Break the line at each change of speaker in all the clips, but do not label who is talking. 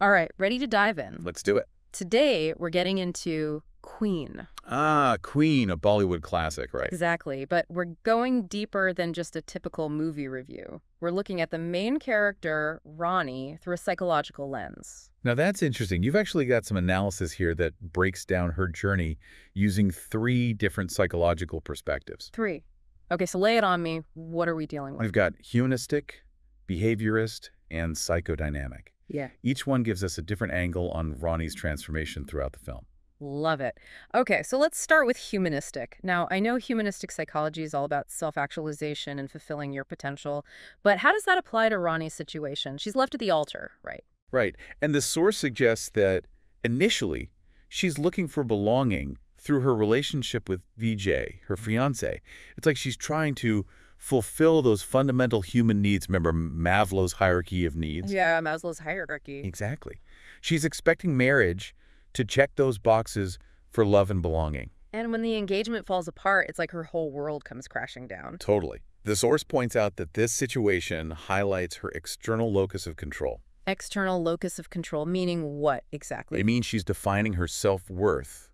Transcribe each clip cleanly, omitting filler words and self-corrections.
All right, ready to dive in.
Let's do it.
Today, we're getting into Queen.
Ah, Queen, a Bollywood classic, right?
Exactly, but we're going deeper than just a typical movie review. We're looking at the main character, Rani, through a psychological lens.
Now that's interesting. You've actually got some analysis here that breaks down her journey using 3 different psychological perspectives.
3. Okay, so lay it on me. What are we dealing with?
We've got humanistic, behaviorist, and psychodynamic.
Yeah.
Each one gives us a different angle on Rani's transformation throughout the film.
Love it. Okay, so let's start with humanistic. Now, I know humanistic psychology is all about self-actualization and fulfilling your potential, but how does that apply to Rani's situation? She's left at the altar, right?
Right. And the source suggests that initially she's looking for belonging through her relationship with Vijay, her fiancé. It's like she's trying to fulfill those fundamental human needs. Remember Maslow's hierarchy of needs?
Yeah, Maslow's hierarchy.
Exactly. She's expecting marriage to check those boxes for love and belonging.
And when the engagement falls apart, it's like her whole world comes crashing down.
Totally. The source points out that this situation highlights her external locus of control.
External locus of control, meaning what exactly?
It means she's defining her self-worth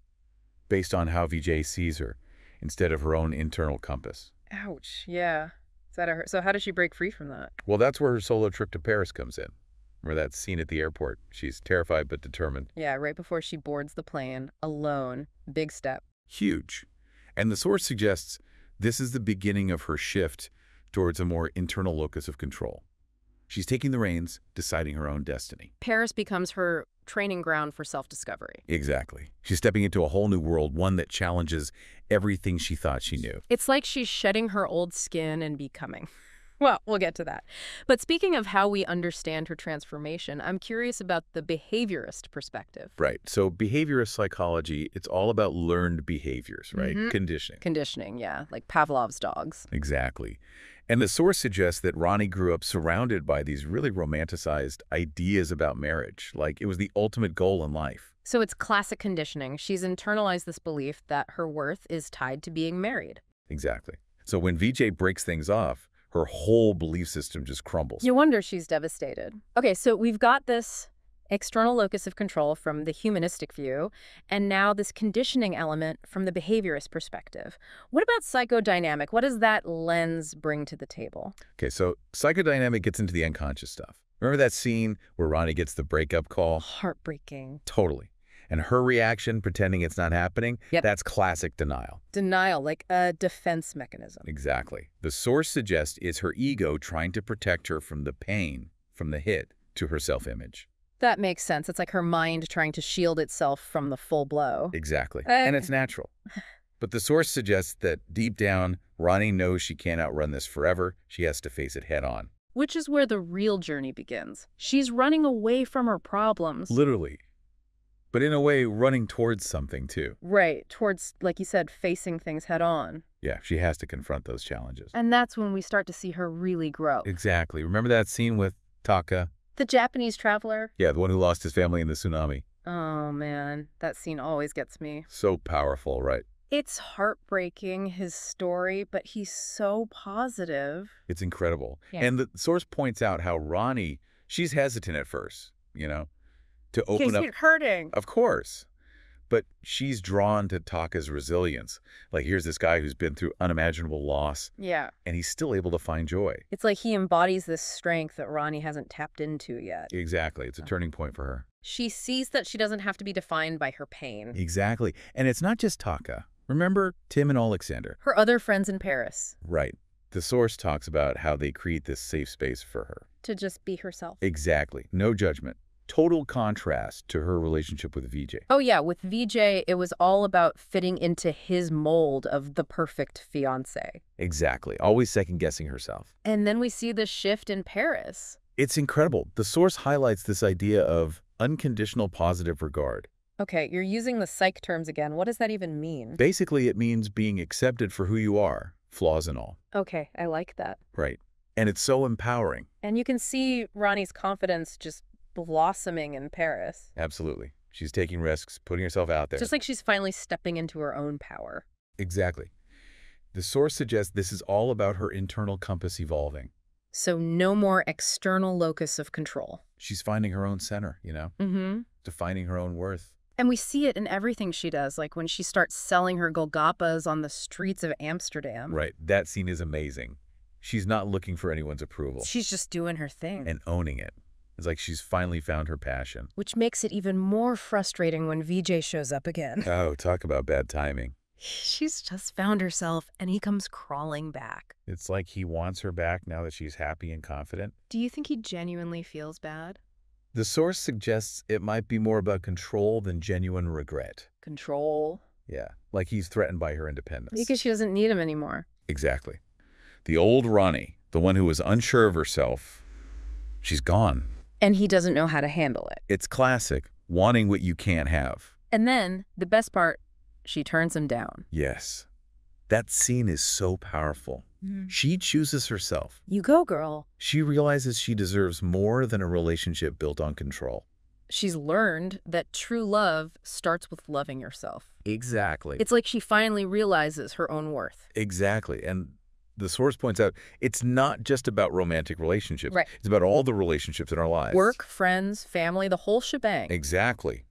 based on how Vijay sees her instead of her own internal compass.
Ouch, yeah. So how does she break free from that?
Well, that's where her solo trip to Paris comes in. Remember that scene at the airport? She's terrified but determined.
Yeah, right before she boards the plane, alone. Big step.
Huge. And the source suggests this is the beginning of her shift towards a more internal locus of control. She's taking the reins, deciding her own destiny.
Paris becomes her training ground for self-discovery.
Exactly. She's stepping into a whole new world, one that challenges everything she thought she knew.
It's like she's shedding her old skin and becoming. Well, we'll get to that. But speaking of how we understand her transformation, I'm curious about the behaviorist perspective.
Right. So behaviorist psychology, it's all about learned behaviors, right? Conditioning.
Conditioning, yeah, like Pavlov's dogs.
Exactly. And the source suggests that Rani grew up surrounded by these really romanticized ideas about marriage, like it was the ultimate goal in life.
So it's classic conditioning. She's internalized this belief that her worth is tied to being married.
Exactly. So when Vijay breaks things off, her whole belief system just crumbles.
You wonder she's devastated. Okay, so we've got this external locus of control from the humanistic view, and now this conditioning element from the behaviorist perspective. What about psychodynamic? What does that lens bring to the table?
Okay, so psychodynamic gets into the unconscious stuff. Remember that scene where Rani gets the breakup call?
Heartbreaking.
Totally. And her reaction, pretending it's not happening,
Yep.
That's classic denial.
Denial, like a defense mechanism.
Exactly. The source suggests it's her ego trying to protect her from the pain, from the hit, to her self-image.
That makes sense. It's like her mind trying to shield itself from the full blow.
Exactly. And it's natural. But the source suggests that deep down, Rani knows she can't outrun this forever. She has to face it head on.
Which is where the real journey begins. She's running away from her problems.
Literally. But in a way, running towards something, too.
Right, towards, like you said, facing things head on.
Yeah, she has to confront those challenges.
And that's when we start to see her really grow.
Exactly. Remember that scene with Taka?
The Japanese traveler?
Yeah, the one who lost his family in the tsunami.
Oh, man. That scene always gets me.
So powerful, right?
It's heartbreaking, his story, but he's so positive.
It's incredible.
Yeah.
And the source points out how Rani, she's hesitant at first, to open up.
He's hurting.
Of course. But she's drawn to Taka's resilience. Like, here's this guy who's been through unimaginable loss.
Yeah.
And he's still able to find joy.
It's like he embodies this strength that Rani hasn't tapped into yet.
Exactly. It's a turning point for her.
She sees that she doesn't have to be defined by her pain.
Exactly. And it's not just Taka. Remember Tim and Alexander?
Her other friends in Paris.
Right. The source talks about how they create this safe space for her.
To just be herself.
Exactly. No judgment. Total contrast to her relationship with Vijay.
Oh, yeah. With Vijay, it was all about fitting into his mold of the perfect fiancé.
Exactly. Always second-guessing herself.
And then we see the shift in Paris.
It's incredible. The source highlights this idea of unconditional positive regard.
Okay, you're using the psych terms again. What does that even mean?
Basically, it means being accepted for who you are, flaws and all.
Okay, I like that.
Right. And it's so empowering.
And you can see Rani's confidence just blossoming in Paris.
Absolutely. She's taking risks, putting herself out there.
Just like she's finally stepping into her own power.
Exactly. The source suggests this is all about her internal compass evolving.
So no more external locus of control.
She's finding her own center,
Mm-hmm.
defining her own worth.
And we see it in everything she does, like when she starts selling her golgappas on the streets of Amsterdam.
Right. That scene is amazing. She's not looking for anyone's approval.
She's just doing her thing.
And owning it. It's like she's finally found her passion.
Which makes it even more frustrating when VJ shows up again.
Oh, talk about bad timing.
She's just found herself, and he comes crawling back.
It's like he wants her back now that she's happy and confident.
Do you think he genuinely feels bad?
The source suggests it might be more about control than genuine regret.
Control.
Yeah, like he's threatened by her independence.
Because she doesn't need him anymore.
Exactly. The old Rani, the one who was unsure of herself, she's gone.
And he doesn't know how to handle it.
It's classic, wanting what you can't have.
And then, the best part, she turns him down.
Yes. That scene is so powerful. She chooses herself.
You go, girl.
She realizes she deserves more than a relationship built on control.
She's learned that true love starts with loving yourself.
Exactly.
It's like she finally realizes her own worth.
Exactly. And the source points out it's not just about romantic relationships.
Right.
It's about all the relationships in our lives.
Work, friends, family, the whole shebang.
Exactly.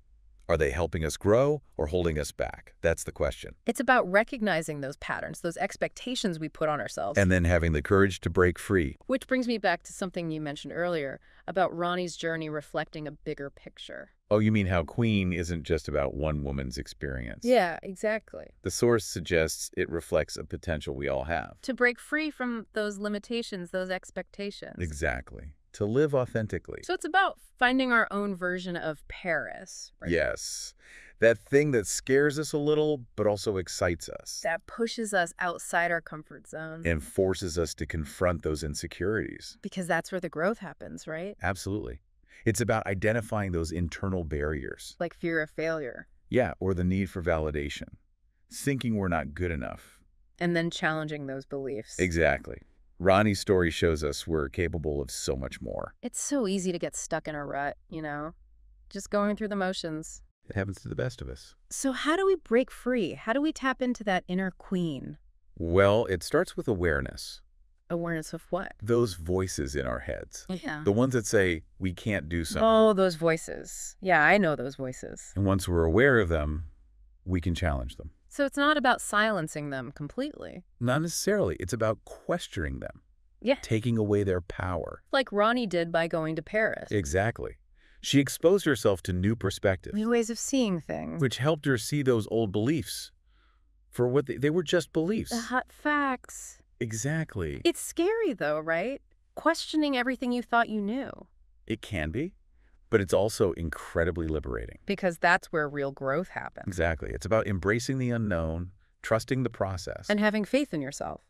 Are they helping us grow or holding us back? That's the question.
It's about recognizing those patterns, those expectations we put on ourselves.
And then having the courage to break free.
Which brings me back to something you mentioned earlier about Rani's journey reflecting a bigger picture.
Oh, you mean how Queen isn't just about one woman's experience?
Yeah, exactly.
The source suggests it reflects a potential we all have.
To break free from those limitations, those expectations.
Exactly. To live authentically.
So it's about finding our own version of Paris. Right?
Yes. That thing that scares us a little, but also excites us.
That pushes us outside our comfort zone.
And forces us to confront those insecurities.
Because that's where the growth happens, right?
Absolutely. It's about identifying those internal barriers.
Like fear of failure.
Yeah, or the need for validation. Thinking we're not good enough.
And then challenging those beliefs.
Exactly. Rani's story shows us we're capable of so much more.
It's so easy to get stuck in a rut, just going through the motions.
It happens to the best of us.
So how do we break free? How do we tap into that inner queen?
Well, it starts with awareness.
Awareness of what?
Those voices in our heads.
Yeah.
The ones that say we can't do something.
Oh, those voices. Yeah, I know those voices.
And once we're aware of them, we can challenge them.
So it's not about silencing them completely.
Not necessarily. It's about questioning them.
Yeah.
Taking away their power.
Like Rani did by going to Paris.
Exactly. She exposed herself to new perspectives.
New ways of seeing things.
Which helped her see those old beliefs for what they were just beliefs.
The hot facts.
Exactly.
It's scary though, right? Questioning everything you thought you knew.
It can be, but it's also incredibly liberating.
Because that's where real growth happens.
Exactly. It's about embracing the unknown, trusting the process.
And having faith in yourself.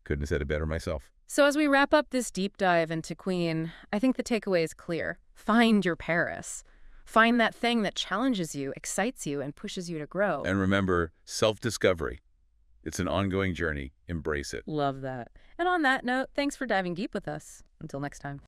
Couldn't have said it better myself.
So as we wrap up this deep dive into Queen, I think the takeaway is clear. Find your Paris. Find that thing that challenges you, excites you, and pushes you to grow.
And remember, self-discovery. It's an ongoing journey. Embrace it.
Love that. And on that note, thanks for diving deep with us. Until next time.